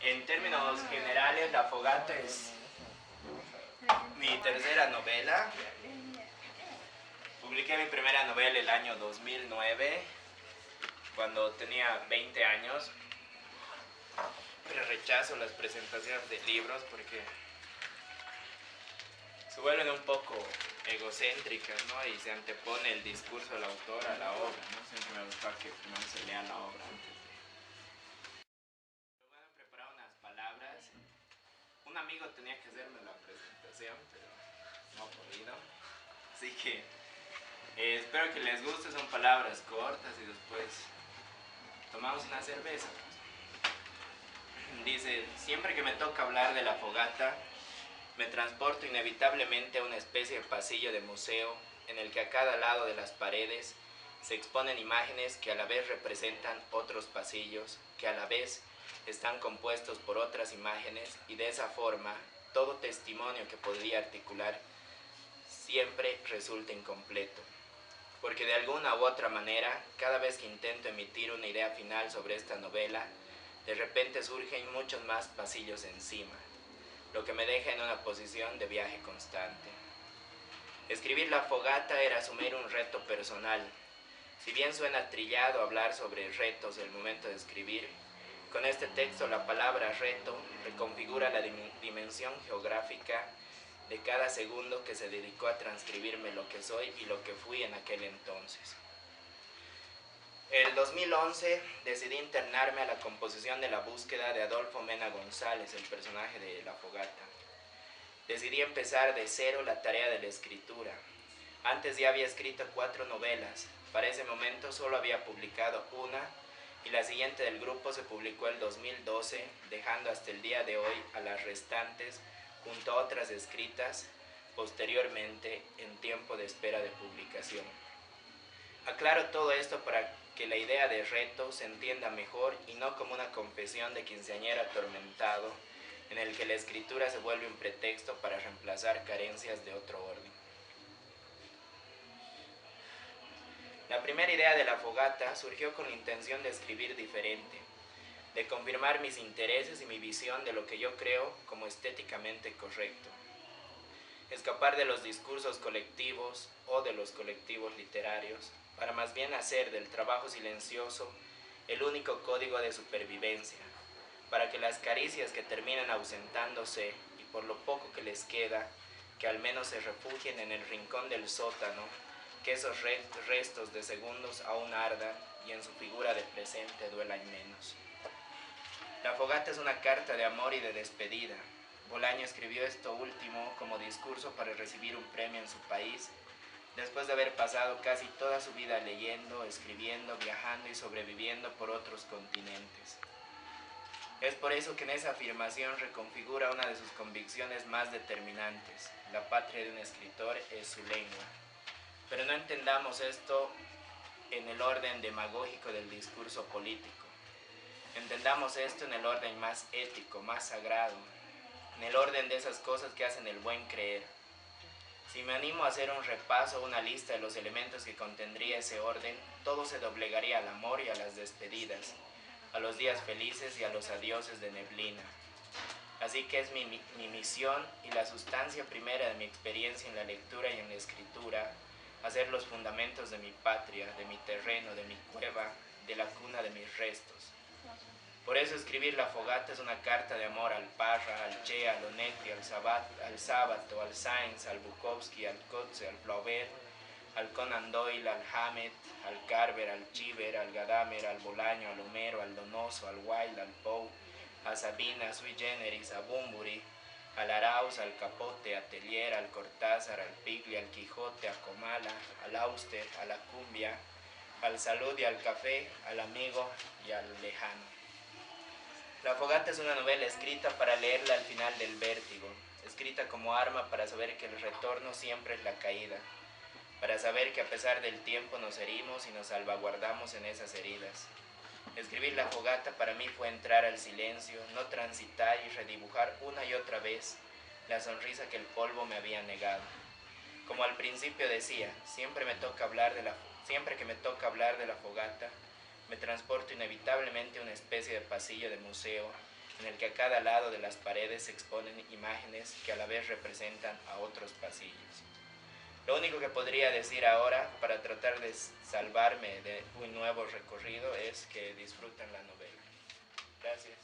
En términos generales, La Fogata es mi tercera novela. Publiqué mi primera novela el año 2009, cuando tenía 20 años. Pero rechazo las presentaciones de libros porque se vuelven un poco egocéntricas, ¿no? Y se antepone el discurso del autor a la obra, ¿no? Siempre me gusta que primero se lea la obra antes de... Bueno, he preparado unas palabras. Un amigo tenía que hacerme la presentación, pero no ha podido. Así que espero que les guste, son palabras cortas y después tomamos una cerveza. Dice, siempre que me toca hablar de La Fogata, me transporto inevitablemente a una especie de pasillo de museo en el que a cada lado de las paredes se exponen imágenes que a la vez representan otros pasillos, que a la vez están compuestos por otras imágenes, y de esa forma todo testimonio que podría articular siempre resulta incompleto. Porque de alguna u otra manera, cada vez que intento emitir una idea final sobre esta novela, de repente surgen muchos más pasillos encima, lo que me deja en una posición de viaje constante. Escribir La Fogata era asumir un reto personal. Si bien suena trillado hablar sobre retos el momento de escribir, con este texto la palabra reto reconfigura la dimensión geográfica de cada segundo que se dedicó a transcribirme lo que soy y lo que fui en aquel entonces. El 2011 decidí internarme a la composición de La Búsqueda de Adolfo Mena González, el personaje de La Fogata. Decidí empezar de cero la tarea de la escritura. Antes ya había escrito 4 novelas. Para ese momento solo había publicado una, y la siguiente del grupo se publicó el 2012, dejando hasta el día de hoy a las restantes junto a otras escritas posteriormente en tiempo de espera de publicación. Aclaro todo esto para que la idea de reto se entienda mejor y no como una confesión de quinceañero atormentado en el que la escritura se vuelve un pretexto para reemplazar carencias de otro orden. La primera idea de La Fogata surgió con la intención de escribir diferente, de confirmar mis intereses y mi visión de lo que yo creo como estéticamente correcto. Escapar de los discursos colectivos o de los colectivos literarios, para más bien hacer del trabajo silencioso el único código de supervivencia, para que las caricias que terminan ausentándose y por lo poco que les queda, que al menos se refugien en el rincón del sótano, que esos restos de segundos aún ardan y en su figura de presente duelan menos. La Fogata es una carta de amor y de despedida. Bolaño escribió esto último como discurso para recibir un premio en su país, después de haber pasado casi toda su vida leyendo, escribiendo, viajando y sobreviviendo por otros continentes. Es por eso que en esa afirmación reconfigura una de sus convicciones más determinantes: la patria de un escritor es su lengua. Pero no entendamos esto en el orden demagógico del discurso político. Entendamos esto en el orden más ético, más sagrado, en el orden de esas cosas que hacen el buen creer. Si me animo a hacer un repaso, una lista de los elementos que contendría ese orden, todo se doblegaría al amor y a las despedidas, a los días felices y a los adioses de neblina. Así que es mi misión y la sustancia primera de mi experiencia en la lectura y en la escritura, hacer los fundamentos de mi patria, de mi terreno, de mi cueva, de la cuna de mis restos. Por eso escribir La Fogata es una carta de amor al Parra, al Che, al Onetti, al Sábato, al Sainz, al Bukowski, al Coetzee, al Flaubert, al Conan Doyle, al Hammett, al Carver, al Cheever, al Gadamer, al Bolaño, al Homero, al Donoso, al Wilde, al Poe, a Sabina, a Sui Generis, a Bunbury, al Arauz, al Capote, a Tellier, al Cortázar, al Piglia, al Quijote, a Comala, al Auster, a la Cumbia, al Salud y al Café, al Amigo y al Lejano. La Fogata es una novela escrita para leerla al final del vértigo, escrita como arma para saber que el retorno siempre es la caída, para saber que a pesar del tiempo nos herimos y nos salvaguardamos en esas heridas. Escribir La Fogata para mí fue entrar al silencio, no transitar y redibujar una y otra vez la sonrisa que el polvo me había negado. Como al principio decía, siempre que me toca hablar de La Fogata, me transporto inevitablemente a una especie de pasillo de museo en el que a cada lado de las paredes se exponen imágenes que a la vez representan a otros pasillos. Lo único que podría decir ahora, para tratar de salvarme de un nuevo recorrido, es que disfruten la novela. Gracias.